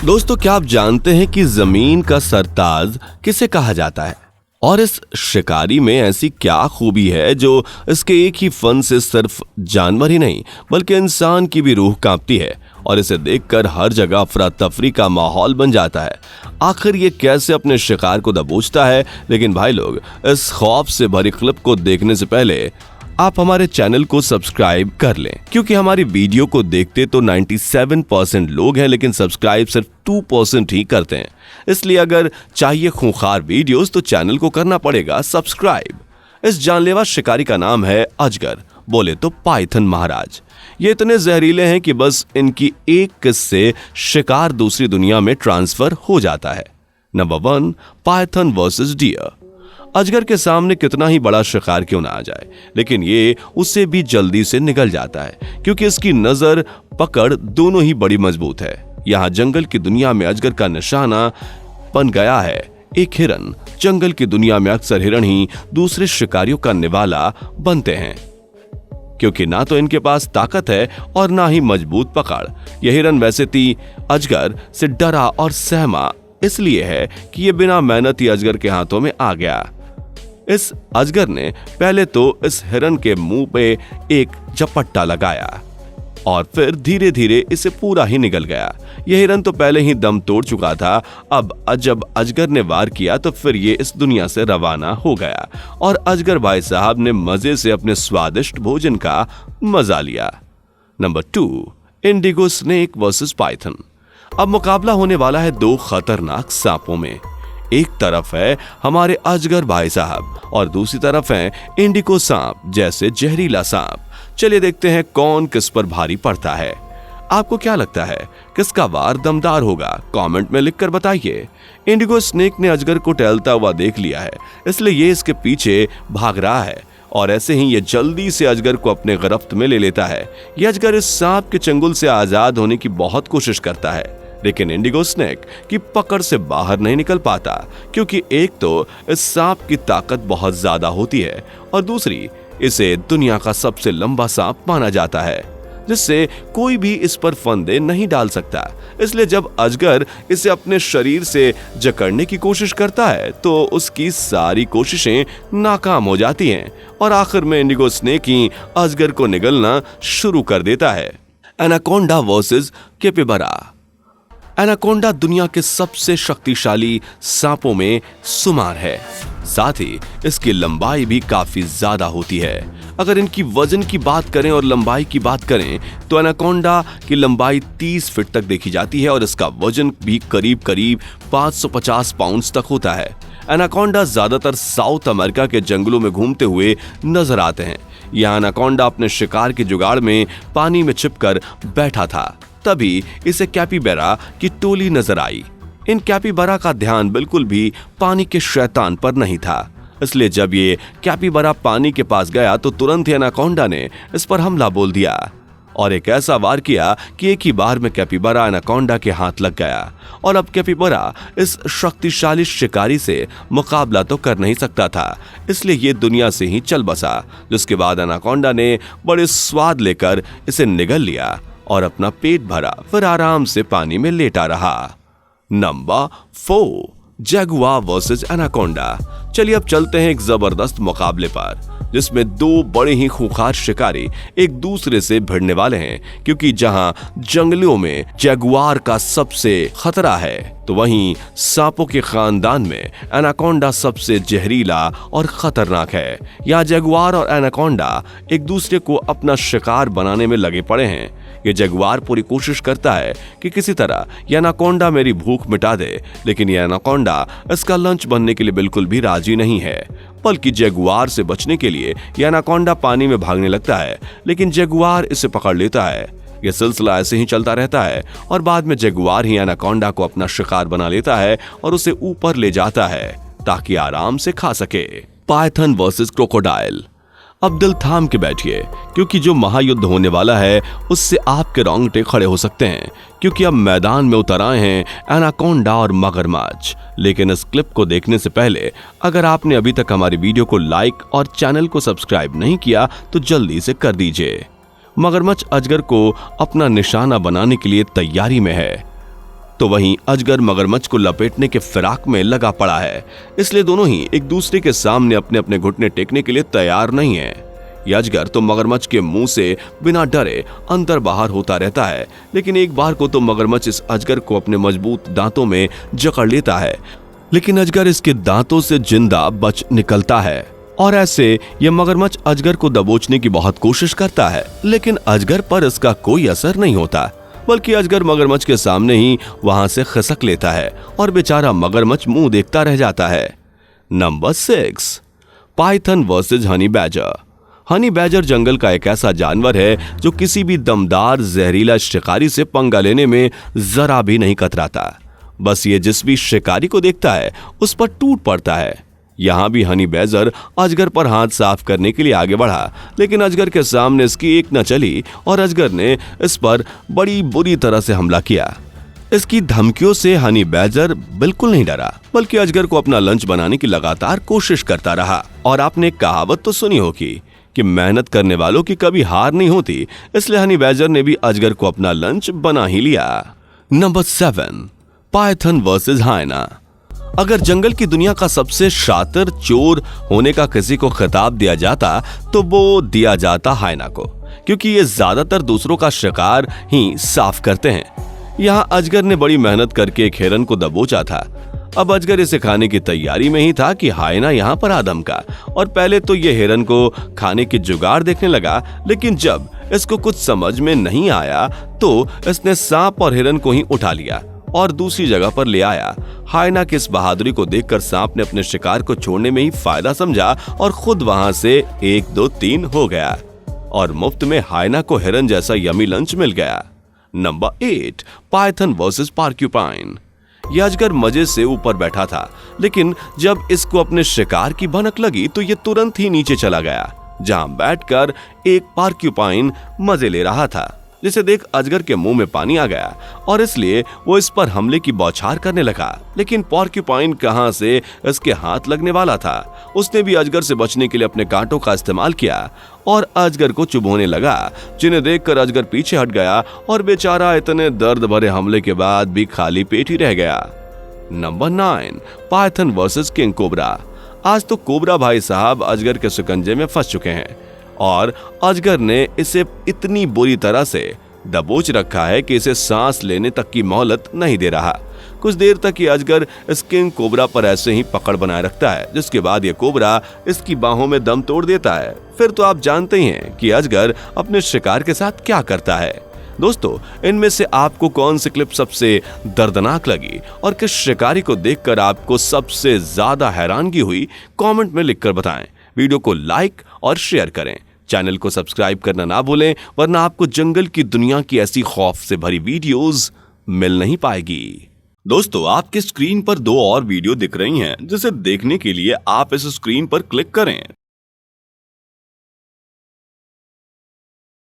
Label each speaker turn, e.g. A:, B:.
A: दोस्तों, क्या आप जानते हैं कि जमीन का सरताज किसे कहा जाता है? और इस शिकारी में ऐसी क्या खूबी है जो इसके एक ही फन से सिर्फ जानवर ही नहीं बल्कि इंसान की भी रूह कांपती है और इसे देखकर हर जगह अफरा तफरी का माहौल बन जाता है। आखिर ये कैसे अपने शिकार को दबोचता है? लेकिन भाई लोग, इस खौफ से भरी क्लिप को देखने से पहले आप हमारे चैनल को सब्सक्राइब कर लें, क्योंकि हमारी वीडियो को देखते तो 97% लोग हैं लेकिन सब्सक्राइब सिर्फ 2% ही करते हैं। इसलिए अगर चाहिए खूंखार वीडियोस तो चैनल को करना पड़ेगा सब्सक्राइब। इस जानलेवा शिकारी का नाम है अजगर, बोले तो पाइथन महाराज। ये इतने जहरीले हैं कि बस इनकी एक किस से शिकार दूसरी दुनिया में ट्रांसफर हो जाता है। Number 1, python versus deer. अजगर के सामने कितना ही बड़ा शिकार क्यों ना आ जाए, लेकिन ये उससे भी जल्दी से निकल जाता है क्योंकि इसकी नजर पकड़ दोनों ही बड़ी मजबूत है। यहाँ जंगल की दुनिया में अजगर का निशाना बन गया है एक हिरन। जंगल की दुनिया में अक्सर हिरन ही दूसरे शिकारियों का निवाला बनते हैं, क्योंकि ना तो इनके पास ताकत है और ना ही मजबूत पकड़। यह हिरन वैसे थी अजगर से डरा और सहमा इसलिए है कि यह बिना मेहनत ही अजगर के हाथों में आ गया। इस अजगर ने पहले तो इस हिरन के मुंह पे एक झपट्टा लगाया और फिर धीरे धीरे इसे पूरा ही निगल गया। यह हिरन तो पहले ही दम तोड़ चुका था। अब जब अजगर ने वार किया तो फिर ये इस दुनिया से रवाना हो गया और अजगर भाई साहब ने मजे से अपने स्वादिष्ट भोजन का मजा लिया। Number 2, Indigo snake versus Python. अब मुकाबला होने वाला है दो खतरनाक सांपों में। एक तरफ है हमारे अजगर भाई साहब और दूसरी तरफ है इंडिगो सांप जैसे जहरीला सांप। चलिए देखते हैं कौन किस पर भारी पड़ता है। आपको क्या लगता है किसका वार दमदार होगा? कमेंट में लिखकर बताइए। इंडिगो स्नेक ने अजगर को टहलता हुआ देख लिया है, इसलिए ये इसके पीछे भाग रहा है और ऐसे ही ये जल्दी से अजगर को अपने गिरफ्त में ले लेता है। यह अजगर इस सांप के चंगुल से आजाद होने की बहुत कोशिश करता है, लेकिन इंडिगो स्नेक की पकड़ से बाहर नहीं निकल पाता, क्योंकि एक तो इस सांप की ताकत बहुत ज्यादा होती है और दूसरी इसे दुनिया का सबसे लंबा सांप माना जाता है, जिससे कोई भी इस पर फंदे नहीं डाल सकता। इसलिए जब अजगर इसे अपने शरीर से जकड़ने की कोशिश करता है तो उसकी सारी कोशिशें नाकाम हो जाती हैं और आखिर में इंडिगो स्नेक ही अजगर को निगलना शुरू कर देता है। Anaconda versus capybara. एनाकोंडा दुनिया के सबसे शक्तिशाली सांपों में शुमार है, साथ ही इसकी लंबाई भी काफी ज्यादा होती है। अगर इनकी वजन की बात करें और लंबाई की बात करें तो एनाकोंडा की लंबाई 30 फीट तक देखी जाती है और इसका वजन भी करीब करीब 550 पाउंड तक होता है। एनाकोंडा ज्यादातर साउथ अमेरिका के जंगलों में घूमते हुए नजर आते हैं। यह एनाकोंडा अपने शिकार के जुगाड़ में पानी में छिपकर बैठा था, तभी इसे कैपिबारा की टोली नजर आई। इन कैपिबारा का ध्यान बिल्कुल भी पानी के शैतान पर नहीं था, इसलिए जब ये कैपिबारा पानी के पास गया तो तुरंत ही एनाकोंडा ने इस पर हमला बोल दिया और एक ऐसा वार किया कि एक ही बार में कैपिबारा एनाकोंडा के हाथ लग गया और अब कैपिबारा इस शक्तिशाली शिकारी से मुकाबला तो कर नहीं सकता था, इसलिए ये दुनिया से ही चल बसा। जिसके बाद एनाकोंडा ने बड़े स्वाद लेकर इसे निगल लिया और अपना पेट भरा, फिर आराम से पानी में लेटा रहा। Number 4, Jaguar versus anaconda. चलिए अब चलते हैं एक जबरदस्त मुकाबले पर, जिसमें दो बड़े ही खूंखार शिकारी एक दूसरे से भिड़ने वाले हैं, क्योंकि जहां जंगलों में जगुआर का सबसे खतरा है तो वहीं सांपों के खानदान में एनाकोंडा सबसे जहरीला और खतरनाक है। यहाँ जगुआर और एनाकोंडा एक दूसरे को अपना शिकार बनाने में लगे पड़े हैं। ये जगुआर पूरी कोशिश करता है कि किसी तरह यह एनाकोंडा मेरी भूख मिटा दे, लेकिन यह एनाकोंडा इसका लंच बनने के लिए बिल्कुल भी राजी नहीं है, बल्कि जगुआर से बचने के लिए यह एनाकोंडा पानी में भागने लगता है, लेकिन जगुआर इसे पकड़ लेता है। यह सिलसिला ऐसे ही चलता रहता है और बाद में जगुआर ही एनाकोंडा को अपना शिकार बना लेता है और उसे ऊपर ले जाता है ताकि आराम से खा सके। Python versus crocodile. अब दिल थाम के बैठिए, क्योंकि जो महायुद्ध होने वाला है उससे आपके रोंगटे खड़े हो सकते हैं, क्योंकि अब मैदान में उतर आए हैं एनाकोंडा और मगरमच्छ। लेकिन इस क्लिप को देखने से पहले अगर आपने अभी तक हमारी वीडियो को लाइक और चैनल को सब्सक्राइब नहीं किया तो जल्दी से कर दीजिए। मगरमच्छ अजगर को अपना निशाना बनाने के लिए तैयारी में है, तो वहीं अजगर मगरमच्छ को लपेटने के फिराक में लगा पड़ा है। इसलिए दोनों ही एक दूसरे के सामने अपने अपने घुटने टेकने के लिए तैयार नहीं है। यह अजगर तो मगरमच्छ के मुंह से बिना डरे अंदर बाहर होता रहता है, लेकिन एक बार को तो मगरमच्छ इस अजगर को अपने मजबूत दांतों में जकड़ लेता है, लेकिन अजगर इसके दांतों से जिंदा बच निकलता है। और ऐसे यह मगरमच्छ अजगर को दबोचने की बहुत कोशिश करता है, लेकिन अजगर पर इसका कोई असर नहीं होता, बल्कि अजगर मगरमच्छ के सामने ही वहां से खिसक लेता है और बेचारा मगरमच्छ मुंह देखता रह जाता है। Number 6, python versus honey badger. Honey badger जंगल का एक ऐसा जानवर है जो किसी भी दमदार जहरीला शिकारी से पंगा लेने में जरा भी नहीं कतराता। बस ये जिस भी शिकारी को देखता है उस पर टूट पड़ता है। यहां भी हनी बैजर अजगर पर हाथ साफ करने के लिए आगे बढ़ा, लेकिन अजगर के सामने इसकी एक न चली और अजगर ने इस पर बड़ी बुरी तरह से हमला किया। इसकी धमकियों से हनी बैजर बिल्कुल नहीं डरा, बल्कि अजगर को अपना लंच बनाने की लगातार कोशिश करता रहा। और आपने कहावत तो सुनी होगी कि मेहनत करने वालों की कभी हार नहीं होती, इसलिए हनी बैजर ने भी अजगर को अपना लंच बना ही लिया। Number 7, python versus hyena. अगर जंगल की दुनिया का सबसे शातिर चोर होने का किसी को खिताब दिया जाता तो वो दिया जाता हाइना को, क्योंकि ये ज्यादातर दूसरों का शिकार ही साफ करते हैं। यहाँ अजगर ने बड़ी मेहनत करके एक हिरन को दबोचा था। अब अजगर इसे खाने की तैयारी में ही था कि हाइना यहाँ पर आदम का, और पहले तो ये हिरन को खाने की जुगाड़ देखने लगा, लेकिन जब इसको कुछ समझ में नहीं आया तो इसने सांप और हिरन को ही उठा लिया और दूसरी जगह पर ले आया। हाइना की इस बहादुरी को देखकर सांप ने अपने शिकार को छोड़ने में ही फायदा समझा और खुद वहां से 1 2 3 हो गया और मुफ्त में हाइना को हिरन जैसा यमी लंच मिल गया। Number 8, python versus porcupine. यह अजगर मजे से ऊपर बैठा था, लेकिन जब इसको अपने शिकार की भनक लगी तो ये तुरंत ही नीचे चला गया, जहां बैठकर एक पार्क्यूपाइन मजे ले रहा था, जिसे देख अजगर के मुंह में पानी आ गया और इसलिए वो इस पर हमले की बौछार करने लगा। लेकिन पोर्क्यूपाइन कहां से इसके हाथ लगने वाला था। उसने भी अजगर से बचने के लिए अपने कांटों का इस्तेमाल किया और अजगर को चुभोने लगा, जिन्हें देखकर अजगर पीछे हट गया और बेचारा इतने दर्द भरे हमले के बाद भी खाली पेट ही रह गया। Number 9, Python versus king cobra. आज तो कोबरा भाई साहब अजगर के शिकंजे में फंस चुके हैं और अजगर ने इसे इतनी बुरी तरह से दबोच रखा है कि इसे सांस लेने तक की मोहलत नहीं दे रहा। कुछ देर तक ये अजगर इस किंग कोबरा पर ऐसे ही पकड़ बनाए रखता है, जिसके बाद ये कोबरा इसकी बाहों में दम तोड़ देता है। फिर तो आप जानते ही हैं कि अजगर अपने शिकार के साथ क्या करता है। दोस्तों, इनमें से आपको कौन सी क्लिप सबसे दर्दनाक लगी और किस शिकारी को देखकर आपको सबसे ज्यादा हैरानगी हुई, कमेंट में लिखकर बताएं। वीडियो को लाइक और शेयर करें। चैनल को सब्सक्राइब करना ना भूलें, वरना आपको जंगल की दुनिया की ऐसी खौफ से भरी वीडियोस मिल नहीं पाएगी। दोस्तों, आपके स्क्रीन पर 2 और वीडियो दिख रही हैं, जिसे देखने के लिए आप इस स्क्रीन पर क्लिक करें।